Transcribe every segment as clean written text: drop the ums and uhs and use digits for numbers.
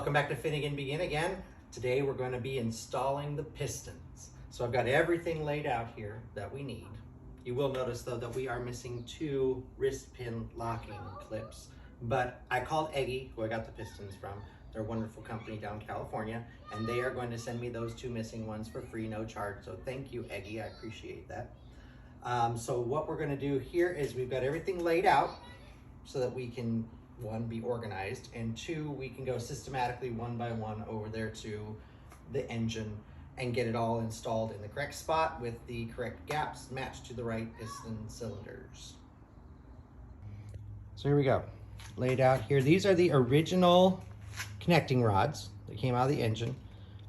Welcome back to Finnegan Begin again. Today we're going to be installing the pistons. So I've got everything laid out here that we need. You will notice though that we are missing 2 wrist pin locking clips, but I called Eggy, who I got the pistons from. They're a wonderful company down in California, and they are going to send me those 2 missing ones for free, no charge. So thank you, Eggy, I appreciate that. So what we're going to do here is we've got everything laid out so that we can, 1, be organized, and 2, we can go systematically one by one over there to the engine and get it all installed in the correct spot with the correct gaps matched to the right piston cylinders. So here we go, laid out here. These are the original connecting rods that came out of the engine.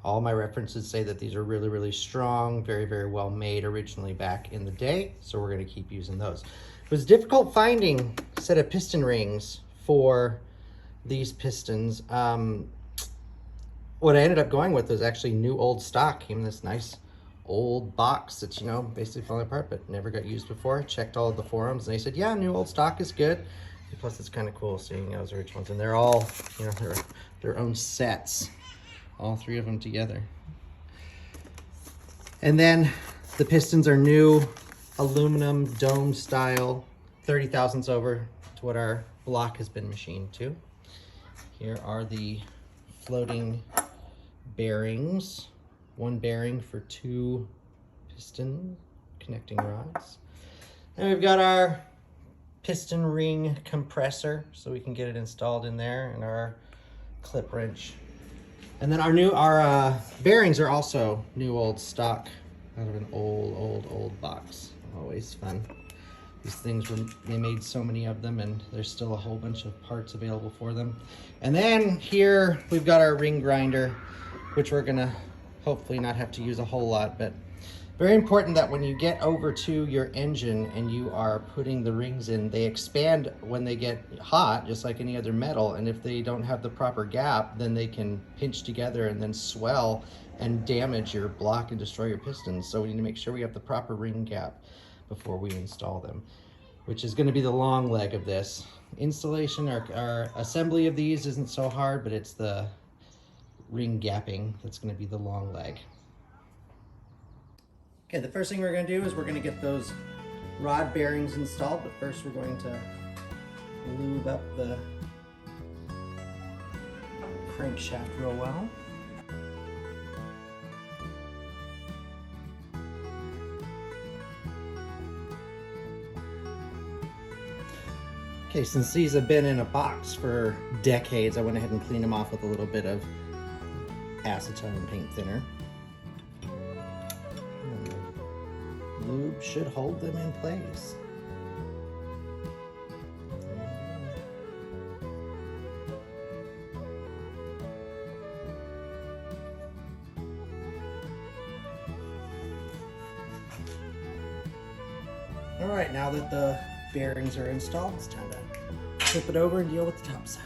All my references say that these are really, really strong, very, very well made originally back in the day. So we're gonna keep using those. It was difficult finding a set of piston rings for these pistons. What I ended up going with was actually new old stock. Came in this nice old box that's, you know, basically falling apart, but never got used before. Checked all of the forums and they said, yeah, new old stock is good. And plus it's kind of cool seeing those rich ones. And they're all, you know, they're their own sets, all 3 of them together. And then the pistons are new aluminum dome style, 30 thousandths over to what our block has been machined to. Here are the floating bearings, 1 bearing for 2 piston connecting rods. And we've got our piston ring compressor so we can get it installed in there, and our clip wrench. And then our bearings are also new old stock out of an old box. Always fun. These things, they made so many of them, and there's still a whole bunch of parts available for them. And then here we've got our ring grinder, which we're gonna hopefully not have to use a whole lot, but very important that when you get over to your engine and you are putting the rings in, they expand when they get hot, just like any other metal. And if they don't have the proper gap, then they can pinch together and then swell and damage your block and destroy your pistons. So we need to make sure we have the proper ring gap before we install them, which is going to be the long leg of this. Installation or assembly of these isn't so hard, but it's the ring gapping that's going to be the long leg. Okay, the first thing we're going to do is we're going to get those rod bearings installed, but first we're going to lube up the crankshaft real well. Okay, since these have been in a box for decades, I went ahead and cleaned them off with a little bit of acetone paint thinner. And lube should hold them in place. All right, now that the bearings are installed, it's time to flip it over and deal with the top side.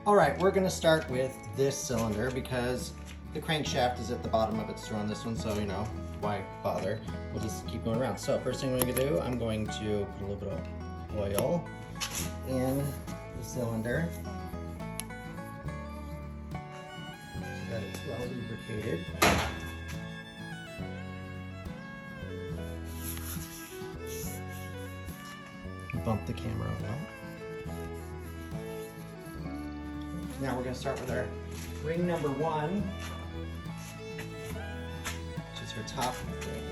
All right, we're gonna start with this cylinder because the crankshaft is at the bottom of its on this one, so you know, why bother? We'll just keep going around. So first thing we're gonna do, I'm going to put a little bit of oil in the cylinder so that it's well lubricated. Bump the camera a little. Now we're going to start with our ring number 1, which is her top ring.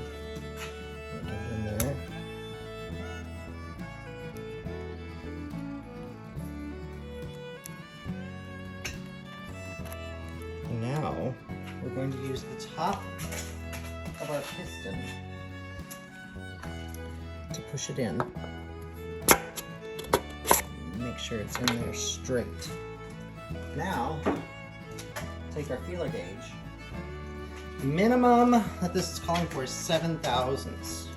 Get it in there. And now we're going to use the top of our piston to push it in. Make sure it's in there straight. Now, take our feeler gauge. Minimum that this is calling for is 7 thousandths.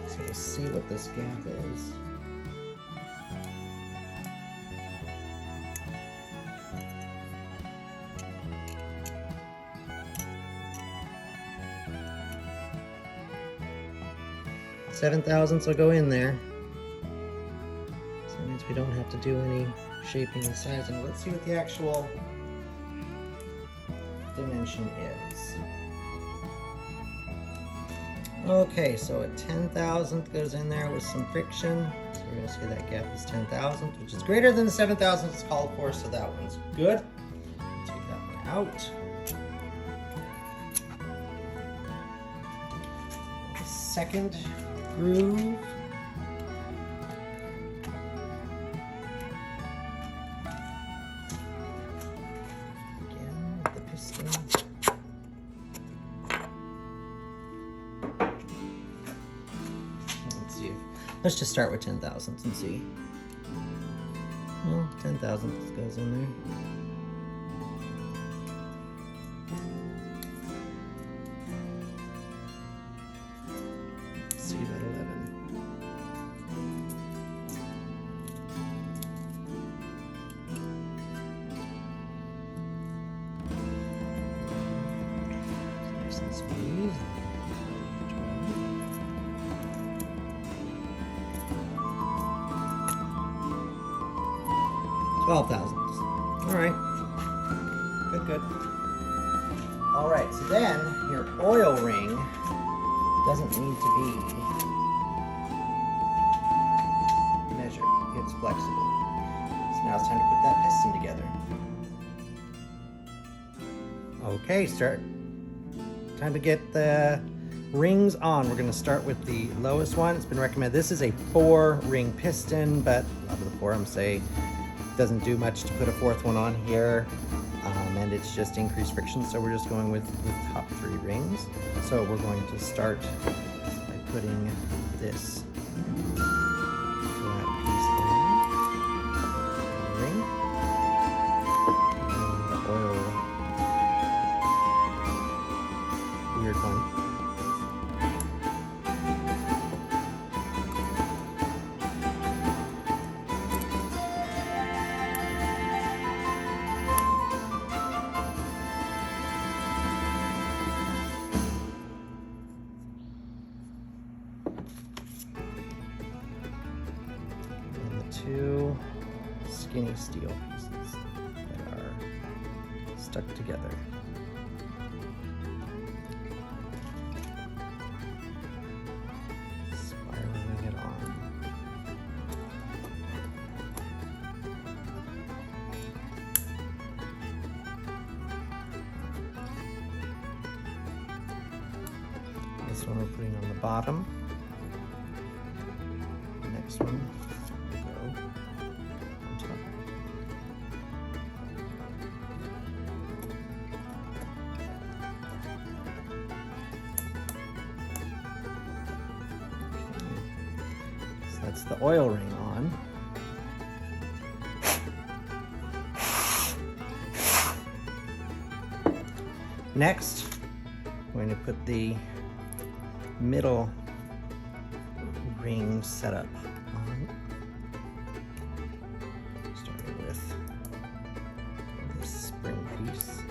So we'll see what this gap is. 7/1000 will go in there. So that means we don't have to do any shaping and sizing. Let's see what the actual dimension is. Okay, so a 10/1000 goes in there with some friction. So we're gonna see that gap is 10/1000, which is greater than the 7/1000 it's called for, so that one's good. Take that one out. The second groove. Again, with the piston. Let's just start with 10/1000 and see. Well, 10/1000 goes in there. Let's see about 11. Nice and smooth. 12/1000. All right. Good. All right, so then your oil ring doesn't need to be measured. It's flexible. So now it's time to put that piston together. Okay, time to get the rings on. We're going to start with the lowest one. It's been recommended. This is a 4-ring piston, but a lot of the forums say doesn't do much to put a 4th one on here, and it's just increased friction, so we're just going with the top 3 rings. So we're going to start by putting this flat piece in, ring, and the oil, weird one. Two skinny steel pieces that are stuck together. Spiraling it on. This one we're putting on the bottom. The next one. That's the oil ring on. Next, I'm going to put the middle ring setup on. Starting with this spring piece.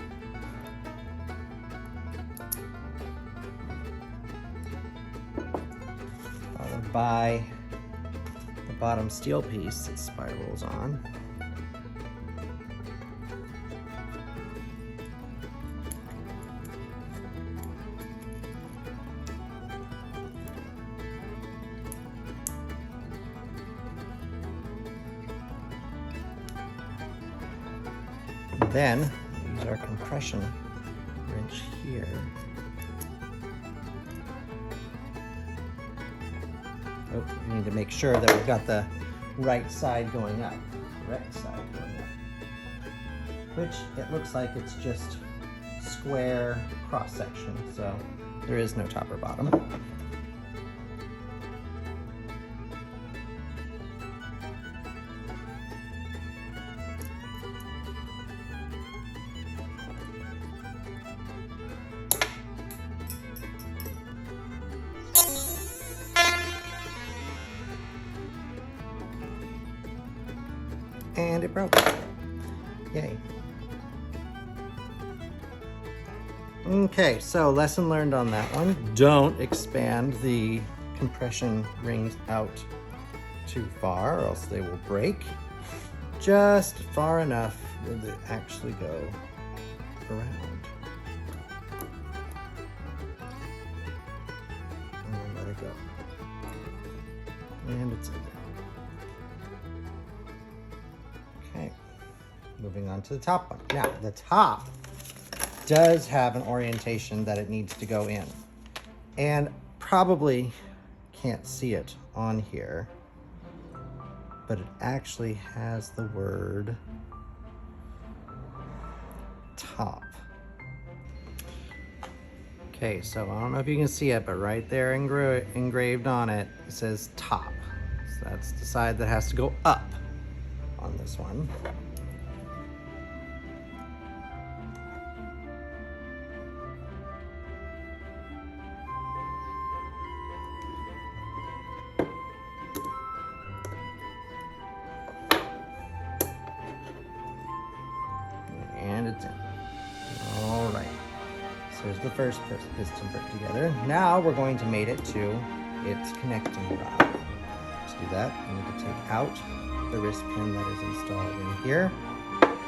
Followed by bottom steel piece that spirals on. Then use our compression wrench here. Oh, we need to make sure that we've got the right side going up, correct side going up. Which it looks like it's just square cross section, so there is no top or bottom. And it broke. Yay. Okay, so lesson learned on that one. Don't expand the compression rings out too far, or else they will break. Just far enough that they actually go around. And then let it go. And it's in there. Okay, moving on to the top one. Now, the top does have an orientation that it needs to go in. And probably can't see it on here, but it actually has the word top. Okay, so I don't know if you can see it, but right there engraved on it, it says top. So that's the side that has to go up on this one. And it's in. All right. So here's the first piston put together. Now we're going to mate it to its connecting rod. To do that, we need to take out the wrist pin that is installed in here. Put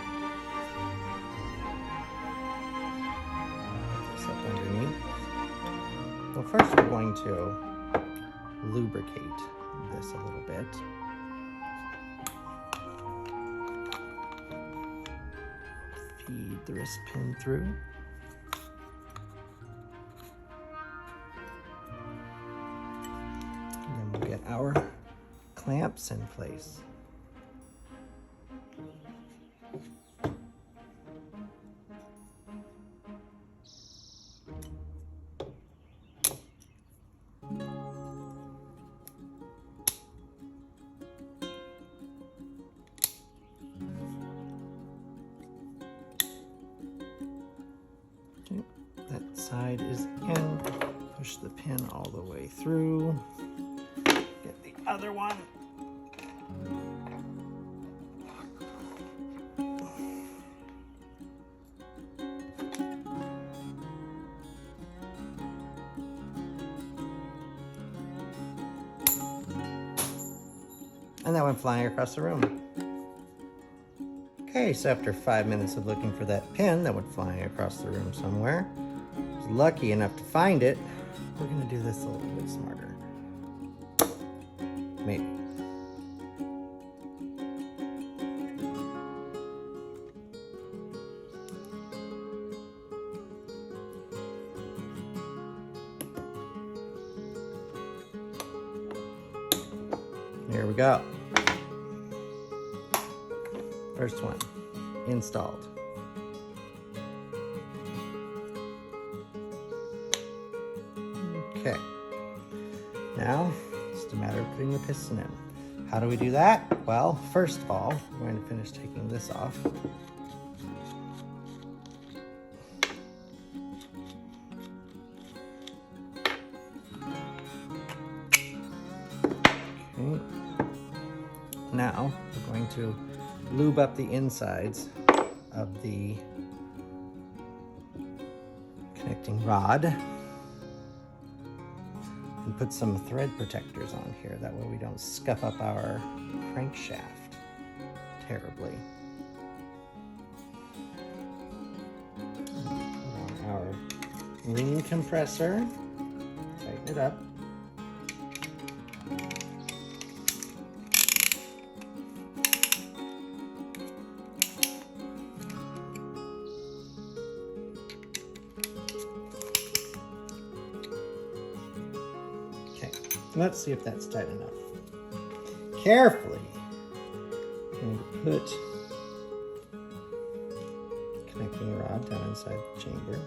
this up underneath. Well, first we're going to lubricate this a little bit. Feed the wrist pin through. And then we'll get our clamps in place. Okay, that side is in. Push the pin all the way through. Get the other one. And that went flying across the room. Okay, so after 5 minutes of looking for that pin that went flying across the room somewhere, I was lucky enough to find it. We're gonna do this a little bit smarter. Maybe. Here we go. First one, installed. Okay, now it's just a matter of putting the piston in. How do we do that? Well, first of all, we're going to finish taking this off. Okay, now we're going to lube up the insides of the connecting rod and put some thread protectors on here. That way we don't scuff up our crankshaft terribly. Put on our ring compressor, tighten it up. Let's see if that's tight enough. Carefully, I'm going to put the connecting rod down inside the chamber.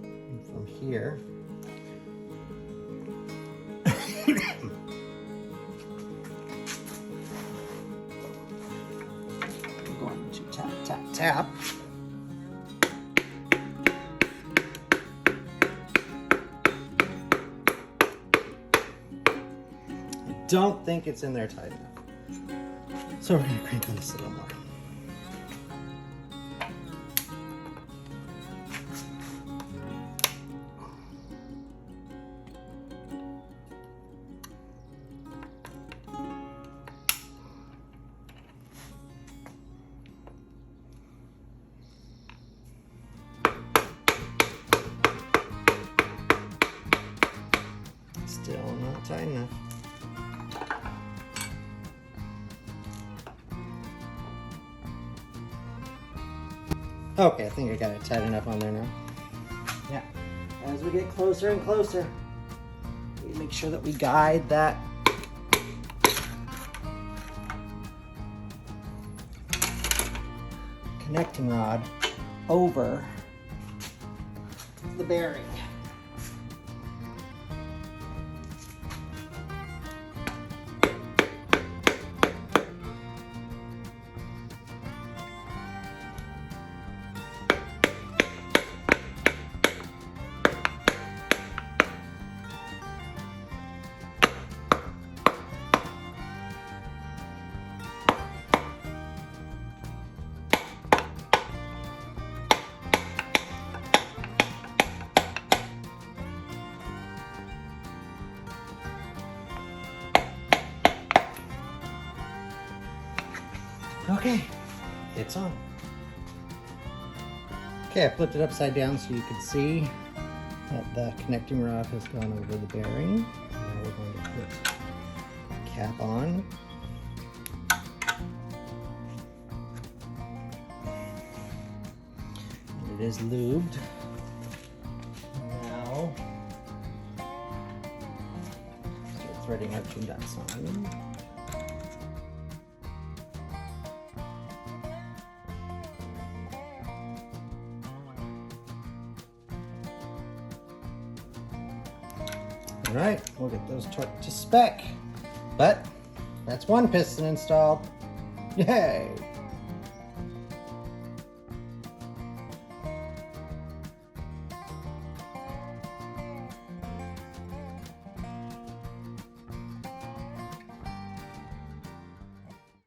And from here, tap. I don't think it's in there tight enough. So we're going to crank on this a little more. tight enough. Okay, I think I got it tight enough on there now. Yeah, as we get closer and closer, we make sure that we guide that connecting rod over the bearing. Okay, it's on. Okay, I flipped it upside down so you can see that the connecting rod has gone over the bearing. Now we're going to put the cap on. And it is lubed. Now, start threading our two nuts on. All right, we'll get those torqued to spec. But that's one piston installed. Yay!